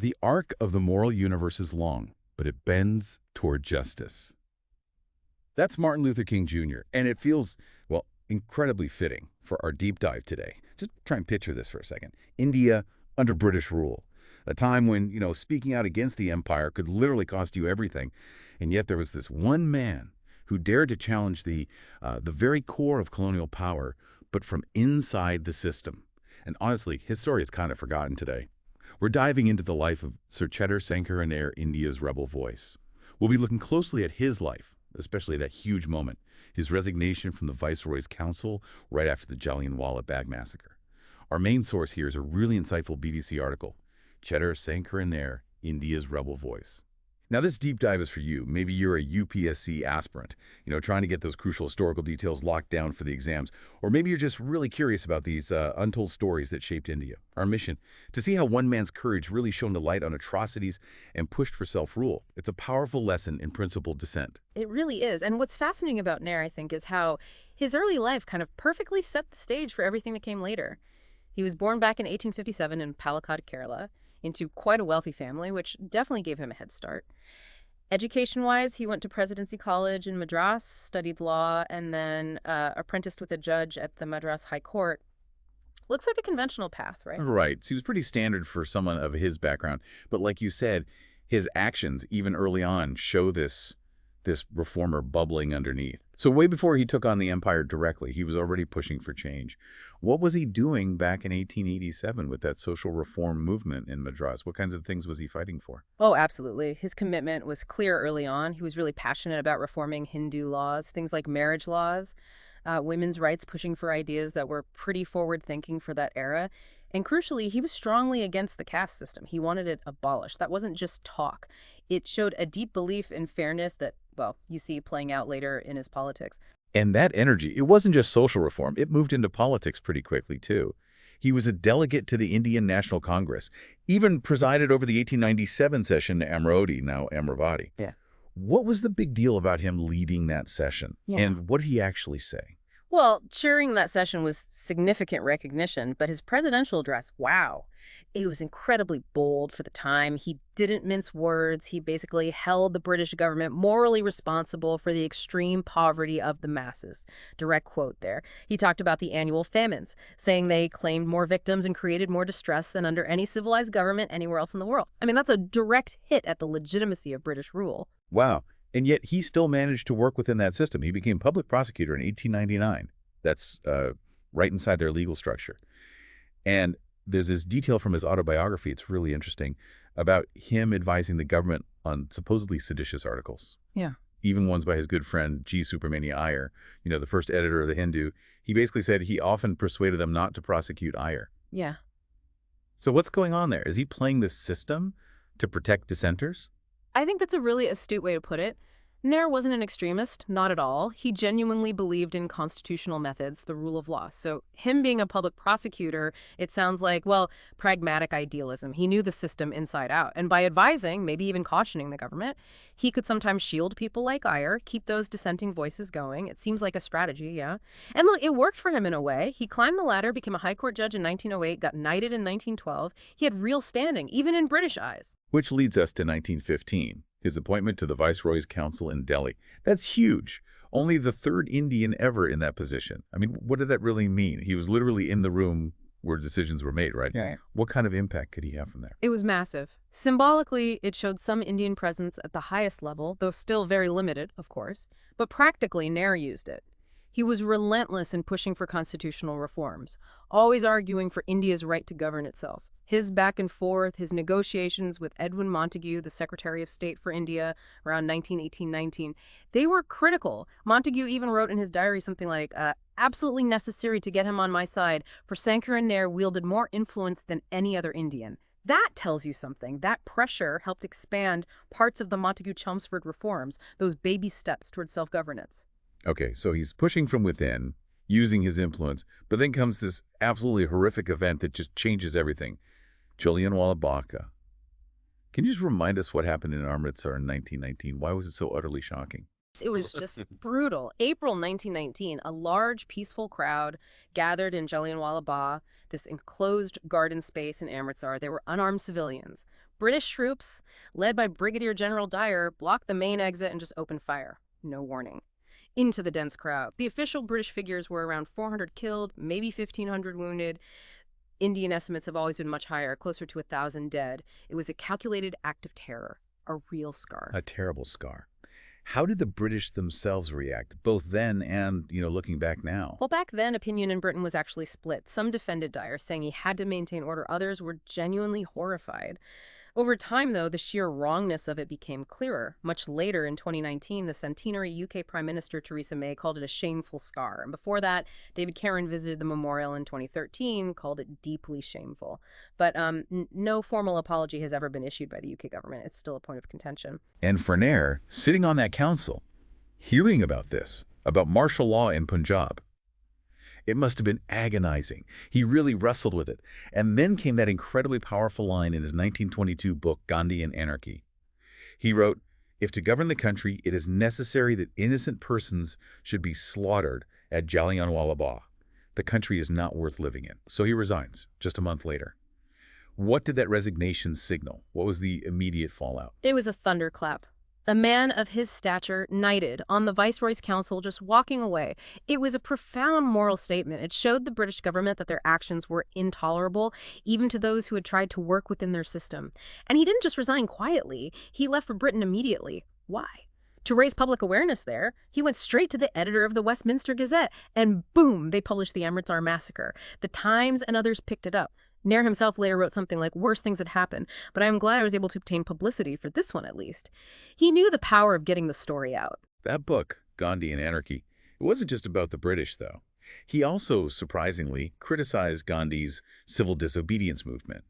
The arc of the moral universe is long, but it bends toward justice. That's Martin Luther King Jr., and it feels, well, incredibly fitting for our deep dive today. Just try and picture this for a second. India under British rule, a time when, speaking out against the empire could literally cost you everything, and yet there was this one man who dared to challenge the very core of colonial power, but from inside the system. And honestly, his story is kind of forgotten today. We're diving into the life of Sir Chettur Sankaran Nair, India's rebel voice. We'll be looking closely at his life, especially that huge moment, his resignation from the Viceroy's council right after the Jallianwala Bagh Massacre. Our main source here is a really insightful BBC article, Chettur Sankaran Nair, India's rebel voice. Now, this deep dive is for you. Maybe you're a UPSC aspirant, trying to get those crucial historical details locked down for the exams. Or maybe you're just really curious about these untold stories that shaped India. Our mission, to see how one man's courage really shone the light on atrocities and pushed for self-rule. It's a powerful lesson in principled dissent. It really is. And what's fascinating about Nair, I think, is how his early life kind of perfectly set the stage for everything that came later. He was born back in 1857 in Palakkad, Kerala, into quite a wealthy family, which definitely gave him a head start. Education-wise, he went to Presidency College in Madras, studied law, and then apprenticed with a judge at the Madras High Court. Looks like a conventional path, right? Right. So he was pretty standard for someone of his background. But like you said, his actions, even early on, show this reformer bubbling underneath. So way before he took on the empire directly, he was already pushing for change. What was he doing back in 1887 with that social reform movement in Madras? What kinds of things was he fighting for? Oh, absolutely. His commitment was clear early on. He was really passionate about reforming Hindu laws, things like marriage laws, women's rights, pushing for ideas that were pretty forward-thinking for that era. And crucially, he was strongly against the caste system. He wanted it abolished. That wasn't just talk. It showed a deep belief in fairness that, well, you see playing out later in his politics. And that energy, it wasn't just social reform. It moved into politics pretty quickly, too. He was a delegate to the Indian National Congress, even presided over the 1897 session in Amravati, now Amravati. Yeah. What was the big deal about him leading that session? Yeah. And what did he actually say? Well, chairing that session was significant recognition, but his presidential address, wow. It was incredibly bold for the time. He didn't mince words. He basically held the British government morally responsible for the extreme poverty of the masses. Direct quote there. He talked about the annual famines, saying they claimed more victims and created more distress than under any civilized government anywhere else in the world. I mean, that's a direct hit at the legitimacy of British rule. Wow. And yet he still managed to work within that system. He became public prosecutor in 1899. That's right inside their legal structure. And there's this detail from his autobiography, it's really interesting, about him advising the government on supposedly seditious articles. Yeah. Even ones by his good friend G. Subramania Iyer, the first editor of The Hindu. He basically said he often persuaded them not to prosecute Iyer. Yeah. So what's going on there? Is he playing this system to protect dissenters? I think that's a really astute way to put it. Nair wasn't an extremist, not at all. He genuinely believed in constitutional methods, the rule of law. So him being a public prosecutor, it sounds like, well, pragmatic idealism. He knew the system inside out. And by advising, maybe even cautioning the government, he could sometimes shield people like Iyer, keep those dissenting voices going. It seems like a strategy, yeah. And look, it worked for him in a way. He climbed the ladder, became a high court judge in 1908, got knighted in 1912. He had real standing, even in British eyes. Which leads us to 1915. His appointment to the Viceroy's Council in Delhi. That's huge. Only the third Indian ever in that position. I mean, what did that really mean? He was literally in the room where decisions were made, right? Yeah. What kind of impact could he have from there? It was massive. Symbolically, it showed some Indian presence at the highest level, though still very limited, of course. But practically, Nair used it. He was relentless in pushing for constitutional reforms, always arguing for India's right to govern itself. His back and forth, his negotiations with Edwin Montagu, the Secretary of State for India, around 1918-19, they were critical. Montagu even wrote in his diary something like, absolutely necessary to get him on my side, for Sankaran Nair wielded more influence than any other Indian. That tells you something. That pressure helped expand parts of the Montagu-Chelmsford reforms, those baby steps towards self-governance. Okay, so he's pushing from within, using his influence, but then comes this absolutely horrific event that just changes everything. Jallianwala Bagh. Can you just remind us what happened in Amritsar in 1919? Why was it so utterly shocking? It was just brutal. April 1919, a large, peaceful crowd gathered in Jallianwala Bagh, this enclosed garden space in Amritsar. They were unarmed civilians. British troops, led by Brigadier General Dyer, blocked the main exit and just opened fire. No warning. Into the dense crowd. The official British figures were around 400 killed, maybe 1,500 wounded. Indian estimates have always been much higher, closer to 1,000 dead. It was a calculated act of terror, a real scar. A terrible scar. How did the British themselves react, both then and, looking back now? Well, back then, opinion in Britain was actually split. Some defended Dyer, saying he had to maintain order. Others were genuinely horrified. Over time, though, the sheer wrongness of it became clearer. Much later, in 2019, the centenary UK Prime Minister Theresa May called it a shameful scar. And before that, David Cameron visited the memorial in 2013, called it deeply shameful. But no formal apology has ever been issued by the UK government. It's still a point of contention. And for Nair, sitting on that council, hearing about this, about martial law in Punjab, it must have been agonizing. He really wrestled with it. And then came that incredibly powerful line in his 1922 book, Gandhi and Anarchy. He wrote, "If to govern the country, it is necessary that innocent persons should be slaughtered at Jallianwala Bagh. The country is not worth living in." So he resigns just a month later. What did that resignation signal? What was the immediate fallout? It was a thunderclap. A man of his stature, knighted, on the Viceroy's council, just walking away. It was a profound moral statement. It showed the British government that their actions were intolerable, even to those who had tried to work within their system. And he didn't just resign quietly. He left for Britain immediately. Why? To raise public awareness there, he went straight to the editor of the Westminster Gazette, and boom, they published the Amritsar Massacre. The Times and others picked it up. Nair himself later wrote something like, "Worse things had happened, but I am glad I was able to obtain publicity for this one at least." He knew the power of getting the story out. That book, Gandhi and Anarchy, it wasn't just about the British, though. He also, surprisingly, criticized Gandhi's civil disobedience movement.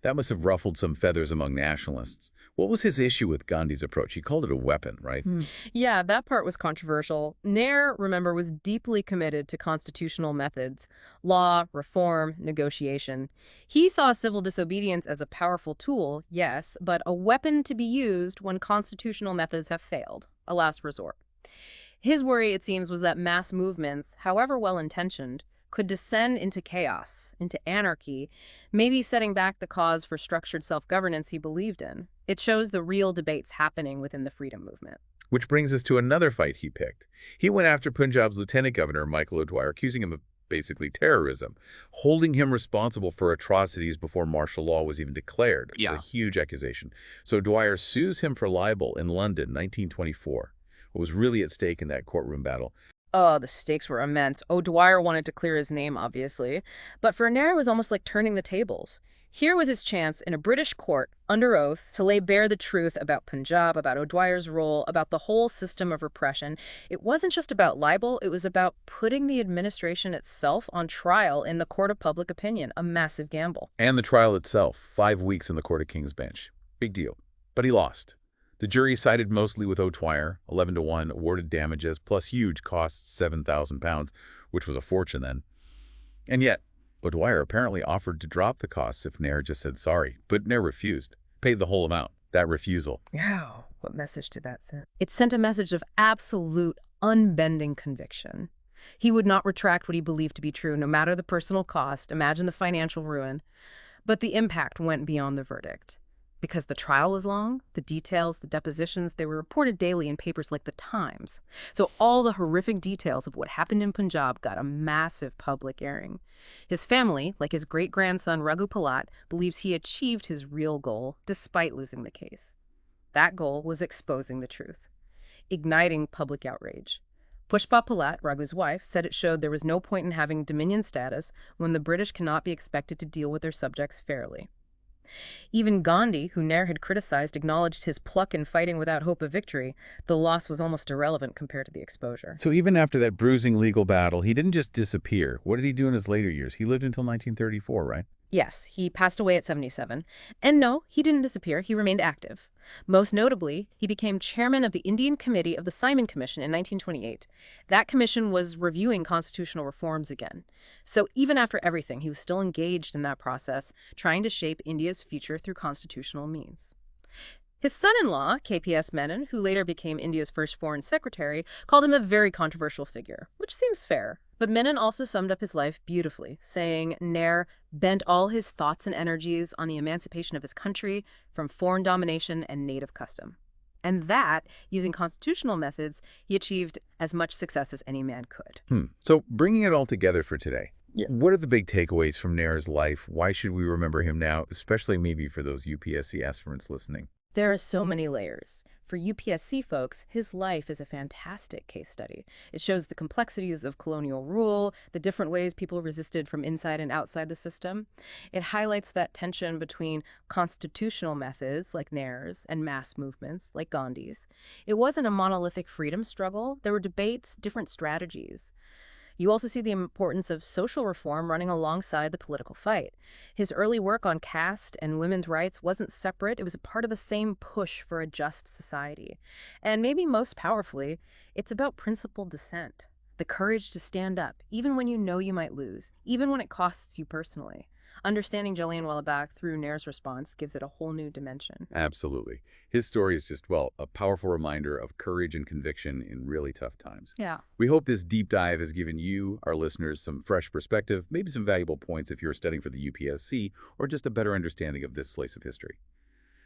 That must have ruffled some feathers among nationalists. What was his issue with Gandhi's approach? He called it a weapon, right? Yeah, that part was controversial. Nair, remember, was deeply committed to constitutional methods, law, reform, negotiation. He saw civil disobedience as a powerful tool, yes, but a weapon to be used when constitutional methods have failed, a last resort. His worry, it seems, was that mass movements, however well-intentioned, could descend into chaos, into anarchy, maybe setting back the cause for structured self-governance he believed in. It shows the real debates happening within the freedom movement. Which brings us to another fight he picked. He went after Punjab's Lieutenant Governor, Michael O'Dwyer, accusing him of basically terrorism, holding him responsible for atrocities before martial law was even declared. It's a huge accusation. So O'Dwyer sues him for libel in London, 1924. What was really at stake in that courtroom battle? Oh, the stakes were immense. O'Dwyer wanted to clear his name, obviously. But for Nair, it was almost like turning the tables. Here was his chance in a British court, under oath, to lay bare the truth about Punjab, about O'Dwyer's role, about the whole system of repression. It wasn't just about libel, it was about putting the administration itself on trial in the court of public opinion, a massive gamble. And the trial itself, 5 weeks in the Court of King's Bench. Big deal. But he lost. The jury sided mostly with O'Dwyer, 11-1, awarded damages, plus huge costs, £7,000, which was a fortune then. And yet, O'Dwyer apparently offered to drop the costs if Nair just said sorry, but Nair refused, paid the whole amount. That refusal. Wow, what message did that send? It sent a message of absolute, unbending conviction. He would not retract what he believed to be true, no matter the personal cost. Imagine the financial ruin. But the impact went beyond the verdict. Because the trial was long, the details, the depositions, they were reported daily in papers like The Times. So all the horrific details of what happened in Punjab got a massive public airing. His family, like his great-grandson Raghu Palat, believes he achieved his real goal despite losing the case. That goal was exposing the truth, igniting public outrage. Pushpa Palat, Raghu's wife, said it showed there was no point in having dominion status when the British cannot be expected to deal with their subjects fairly. Even Gandhi, who Nair had criticized, acknowledged his pluck in fighting without hope of victory. The loss was almost irrelevant compared to the exposure. So even after that bruising legal battle, he didn't just disappear. What did he do in his later years? He lived until 1934, right? Yes, he passed away at 77. And no, he didn't disappear. He remained active. Most notably, he became chairman of the Indian Committee of the Simon Commission in 1928. That commission was reviewing constitutional reforms again. So even after everything, he was still engaged in that process, trying to shape India's future through constitutional means. His son-in-law, KPS Menon, who later became India's first foreign secretary, called him a very controversial figure, which seems fair. But Menon also summed up his life beautifully, saying Nair bent all his thoughts and energies on the emancipation of his country from foreign domination and native custom. And that, using constitutional methods, he achieved as much success as any man could. So bringing it all together for today, Yeah. what are the big takeaways from Nair's life? Why should we remember him now, especially maybe for those UPSC aspirants listening? There are so many layers. For UPSC folks, his life is a fantastic case study. It shows the complexities of colonial rule, the different ways people resisted from inside and outside the system. It highlights that tension between constitutional methods, like Nair's, and mass movements, like Gandhi's. It wasn't a monolithic freedom struggle. There were debates, different strategies. You also see the importance of social reform running alongside the political fight. His early work on caste and women's rights wasn't separate. It was a part of the same push for a just society. And maybe most powerfully, it's about principled dissent, the courage to stand up, even when you know you might lose, even when it costs you personally. Understanding Jallianwala Bagh through Nair's response gives it a whole new dimension. Absolutely. His story is just, well, a powerful reminder of courage and conviction in really tough times. Yeah. We hope this deep dive has given you, our listeners, some fresh perspective, maybe some valuable points if you're studying for the UPSC, or just a better understanding of this slice of history.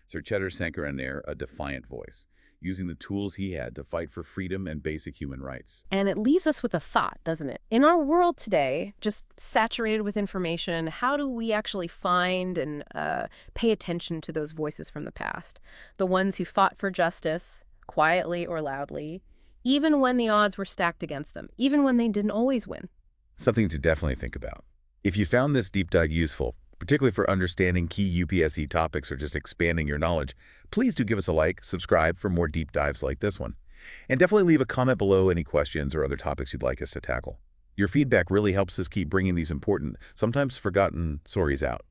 Sir Chettur Sankaran Nair, a defiant voice, using the tools he had to fight for freedom and basic human rights. And it leaves us with a thought, doesn't it? In our world today, just saturated with information, how do we actually find and pay attention to those voices from the past? The ones who fought for justice, quietly or loudly, even when the odds were stacked against them, even when they didn't always win. Something to definitely think about. If you found this deep dive useful, particularly for understanding key UPSC topics or just expanding your knowledge, please do give us a like, subscribe for more deep dives like this one. And definitely leave a comment below any questions or other topics you'd like us to tackle. Your feedback really helps us keep bringing these important, sometimes forgotten stories out.